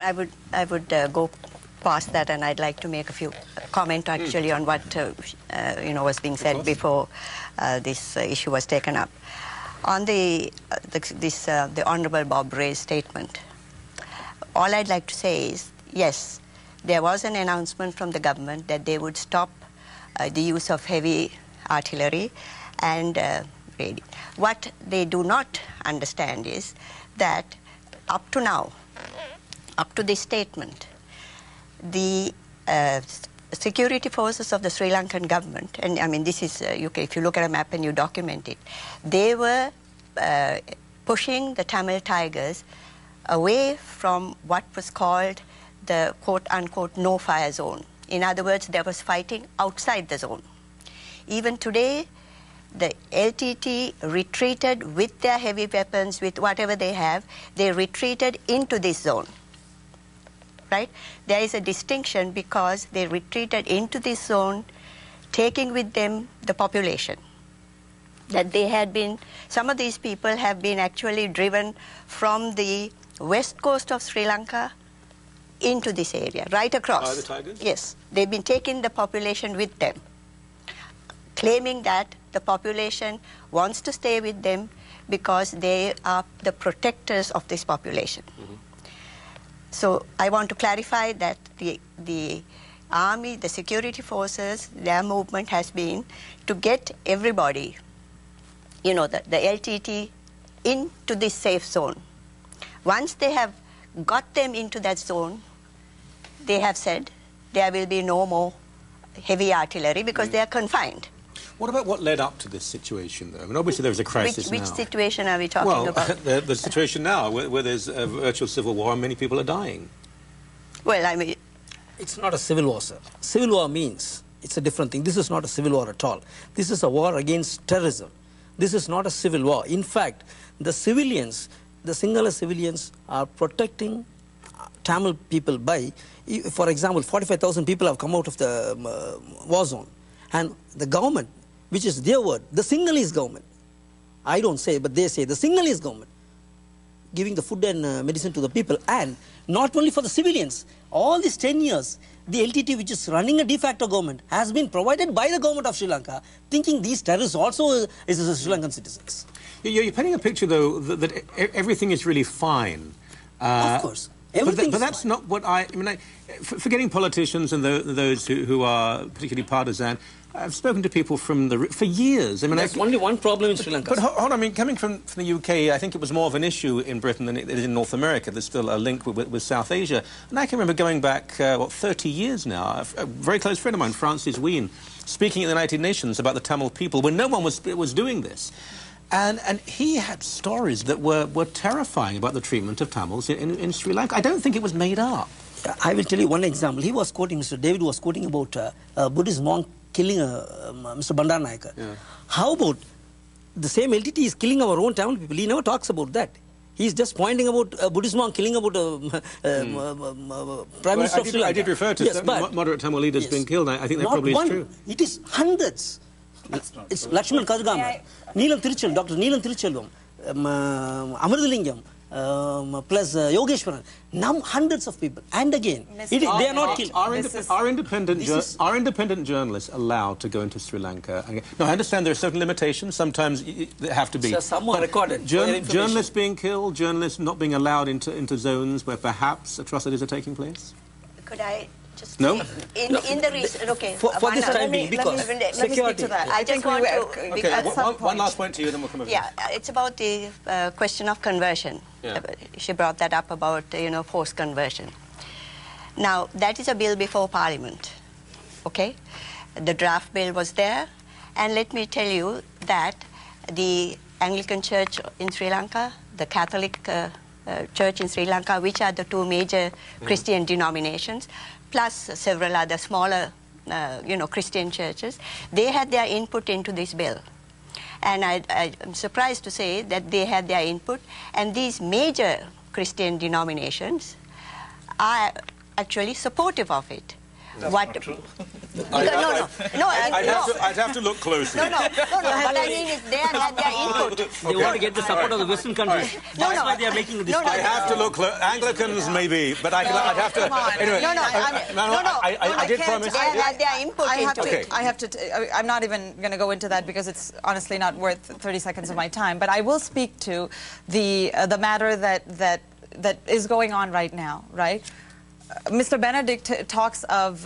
I would go past that, and I'd like to make a few comment actually on what was being said before this issue was taken up. On the Honourable Bob Ray's statement, all I'd like to say is, yes, there was an announcement from the government that they would stop the use of heavy artillery and radio. What they do not understand is that up to now, up to this statement, the security forces of the Sri Lankan government, and I mean this is if you look at a map and you document it, they were pushing the Tamil Tigers away from what was called the quote-unquote no-fire zone. In other words, there was fighting outside the zone. Even today, the LTT retreated with their heavy weapons, with whatever they have, they retreated into this zone. Right? There is a distinction because they retreated into this zone, taking with them the population. That they had been, some of these people have been actually driven from the west coast of Sri Lanka into this area, right across. By the Tigers? Yes. They've been taking the population with them, claiming that the population wants to stay with them because they are the protectors of this population. Mm-hmm. So I want to clarify that the army, the security forces, their movement has been to get everybody, the LTT, into this safe zone. Once they have got them into that zone, they have said there will be no more heavy artillery because they are confined. What about what led up to this situation, though? I mean, obviously there was a crisis now. Which situation are we talking about? Well, the situation now, where there's a virtual civil war and many people are dying. Well, I mean... It's not a civil war, sir. Civil war means it's a different thing. This is not a civil war at all. This is a war against terrorism. This is not a civil war. In fact, the civilians, the Sinhala civilians are protecting Tamil people by, for example, 45,000 people have come out of the war zone. And the government, which is their word, the Sinhalese government, I don't say, but they say, the Sinhalese government, giving the food and medicine to the people, and not only for the civilians, all these 10 years, the LTT, which is running a de facto government, has been provided by the government of Sri Lanka, thinking these terrorists also is Sri Lankan citizens. You're painting a picture, though, that everything is really fine. Of course. But that's not what I mean, forgetting politicians and those who are particularly partisan, I've spoken to people for years. I mean, there's only one problem in Sri Lanka. But hold on, I mean, coming from the UK, I think it was more of an issue in Britain than it is in North America. There's still a link with South Asia. And I can remember going back, 30 years now, a very close friend of mine, Francis Ween, speaking at the United Nations about the Tamil people when no one was doing this. And he had stories that were terrifying about the treatment of Tamils in Sri Lanka. I don't think it was made up. I will tell you one example. He was quoting, Mr. David was quoting about a Buddhist monk killing Mr. Bandaranaike. Yeah. How about the same LTT is killing our own Tamil people? He never talks about that. He's just pointing about a Buddhist monk killing about a Prime Minister of Sri Lanka. I did refer to moderate Tamil leaders being killed. I think that probably is true. It is hundreds. It's Lakshman Kadgama, Neelam Tiruchel, Dr. Neelam Tiruchelvam, Amridalingam, plus Yogeshwaran, hundreds of people. And again, they are not killed. Are independent journalists allowed to go into Sri Lanka? No, I understand there are certain limitations. Sometimes there have to be. So someone recorded. Journalists being killed, journalists not being allowed into zones where perhaps atrocities are taking place? Could I... Just no? In the reason, okay. For this time being, because security. I just want to... Okay, one last point to you, then we'll come over. Yeah, it's about the question of conversion. Yeah. She brought that up about, forced conversion. Now, that is a bill before Parliament, okay? The draft bill was there, and let me tell you that the Anglican Church in Sri Lanka, the Catholic Church in Sri Lanka, which are the two major Christian denominations, plus several other smaller, Christian churches, they had their input into this bill. And I'm surprised to say that they had their input, and these major Christian denominations are actually supportive of it. That's not true. I'd have to look closely. No. What I mean is they have had their input. They want to get the support of the Western countries. That's why they are making this. I have to look Anglicans maybe, but I'd have to. Anyway, I did promise. They have had their input into it. I'm not even going to go into that because it's honestly not worth 30 seconds of my time. But I will speak to the matter that is going on right now, right? Mr. Benedict talks of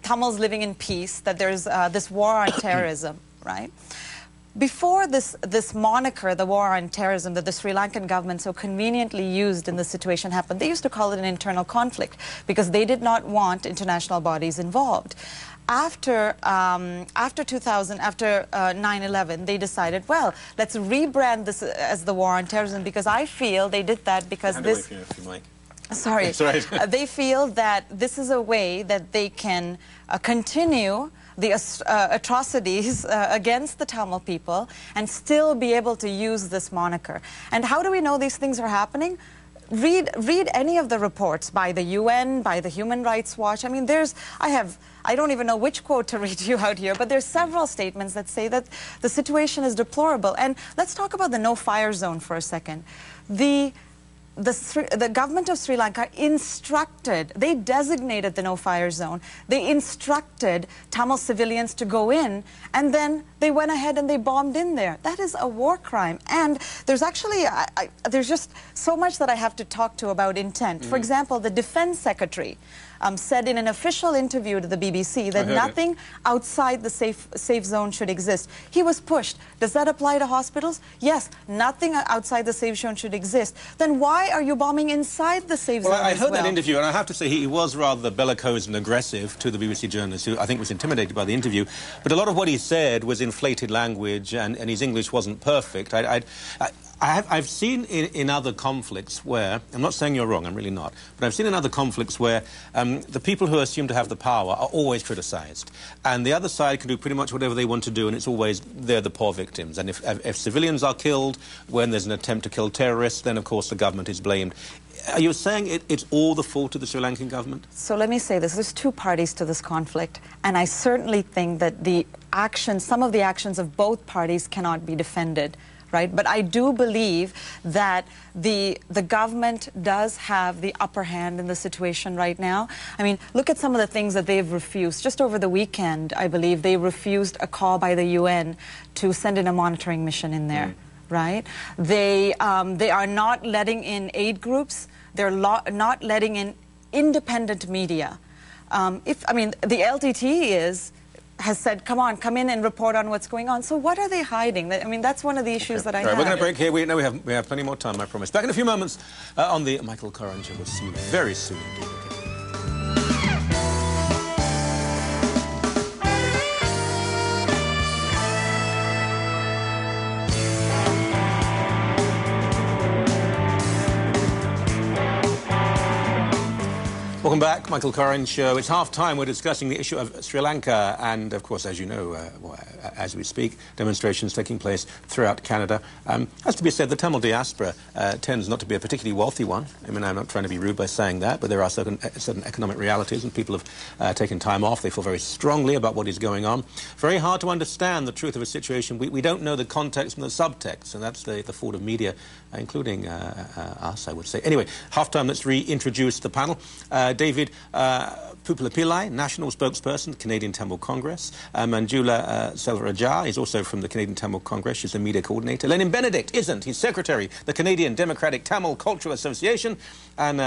Tamils living in peace, that there's this war on terrorism, right? Before this moniker, the war on terrorism, that the Sri Lankan government so conveniently used in this situation happened, they used to call it an internal conflict because they did not want international bodies involved. After 9/11, they decided, well, let's rebrand this as the war on terrorism because I feel they did that because this... Sorry. They feel that this is a way that they can continue the atrocities against the Tamil people and still be able to use this moniker. And how do we know these things are happening? Read any of the reports by the UN, by the Human Rights Watch. I mean, I don't even know which quote to read you out here, but there's several statements that say that the situation is deplorable. And let's talk about the no-fire zone for a second. The government of Sri Lanka they designated the no-fire zone. They instructed Tamil civilians to go in, and then they went ahead and they bombed in there. That is a war crime. And there's actually, there's just so much that I have to talk to about intent. For example, the Defense Secretary said in an official interview to the BBC that nothing outside the safe zone should exist. He was pushed. Does that apply to hospitals? Yes, nothing outside the safe zone should exist. Then why are you bombing inside the safe zone I heard that interview, and I have to say he was rather bellicose and aggressive to the BBC journalist, who I think was intimidated by the interview. But a lot of what he said was inflated language, and his English wasn't perfect. I've seen in other conflicts where, I'm not saying you're wrong, I'm really not, but I've seen in other conflicts where the people who are assumed to have the power are always criticised. And the other side can do pretty much whatever they want to do, and it's always they're the poor victims. And if civilians are killed when there's an attempt to kill terrorists, then of course the government is blamed. Are you saying it's all the fault of the Sri Lankan government? So let me say this. There's two parties to this conflict, and I certainly think that some of the actions of both parties cannot be defended. Right? But I do believe that the government does have the upper hand in the situation right now. I mean, look at some of the things that they've refused. Just over the weekend, I believe, they refused a call by the UN to send in a monitoring mission in there. Right? They are not letting in aid groups. They're not letting in independent media. The LTT has said, come in and report on what's going on. So what are they hiding? I mean, that's one of the issues that I have. We're going to break here. We have plenty more time, I promise. Back in a few moments on the Micheal Coran show. We'll see you very soon indeed. Welcome back, Micheal Coran Show. It's half-time. We're discussing the issue of Sri Lanka and, of course, as you know, as we speak, demonstrations taking place throughout Canada. Has to be said, the Tamil diaspora tends not to be a particularly wealthy one. I mean, I'm not trying to be rude by saying that, but there are certain economic realities, and people have taken time off. They feel very strongly about what is going on. Very hard to understand the truth of a situation. We don't know the context and the subtext, and that's the fault of media, including us, I would say. Anyway, half-time, let's reintroduce the panel. David Poopalsingham, National Spokesperson, Canadian Tamil Congress. Manjula Selvarajaha is also from the Canadian Tamil Congress. She's the media coordinator. Lenin Benedict isn't. He's secretary, the Canadian Democratic Tamil Cultural Association. And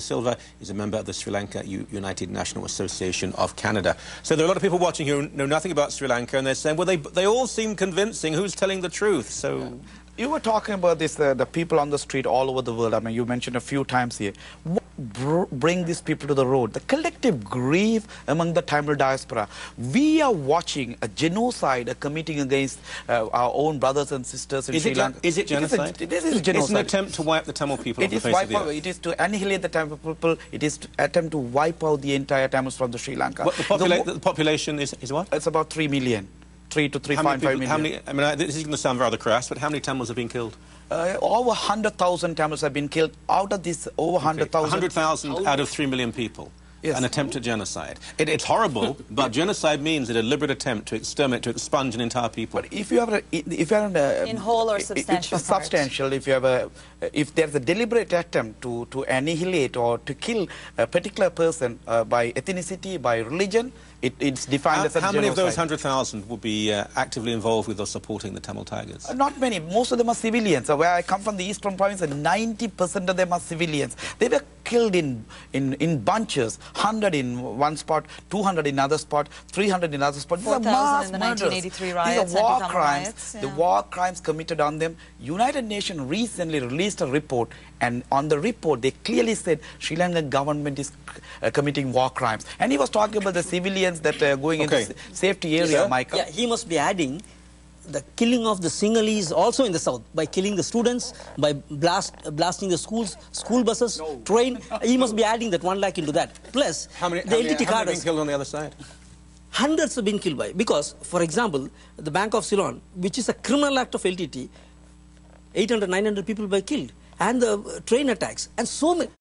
Silva is a member of the Sri Lanka United National Association of Canada. So there are a lot of people watching who know nothing about Sri Lanka, and they're saying, well, they all seem convincing. Who's telling the truth? So... Yeah. You were talking about this, the people on the street all over the world. I mean, you mentioned a few times here. What bring these people to the road? The collective grief among the Tamil diaspora. We are watching a genocide committing against our own brothers and sisters in Sri Lanka. Is it genocide? This is genocide. It's an attempt to wipe the Tamil people off the face of the earth. It is to annihilate the Tamil people. It is to attempt to wipe out the entire Tamils from the Sri Lanka. What, the population is what? It's about 3 million. 3 to 3.5 million. I mean, this is going to sound rather crass, but how many Tamils have been killed? Over 100,000 Tamils have been killed. Out of this, over 100,000... 100,000 out of 3 million people. an attempt at genocide. It's horrible, but genocide means a deliberate attempt to exterminate, to expunge an entire people. But if you have in whole or substantial it's substantial, if there's a deliberate attempt to annihilate or to kill a particular person by ethnicity, by religion, it's defined as a genocide. How many of those 100,000 would be actively involved with or supporting the Tamil Tigers? Not many. Most of them are civilians. Where I come from, the eastern province, 90% of them are civilians. They were killed in bunches, 100 in one spot, 200 in another spot, 300 in another spot. These are mass in the murders. 1983 riots. These are war crimes. Riots, The war crimes committed on them. United Nations recently released a report, and on the report they clearly said Sri Lankan government is committing war crimes. And he was talking about the civilians that are going into the safety area, Michael. Yeah, he must be adding the killing of the Sinhalese also in the south, by killing the students, by blasting the schools, school buses, train. He must be adding that 1 lakh into that. Plus, how many LTT have been cadres. killed on the other side? Hundreds have been killed by, because, for example, the Bank of Ceylon, which is a criminal act of LTT, 800, 900 people were killed, and the train attacks, and so many.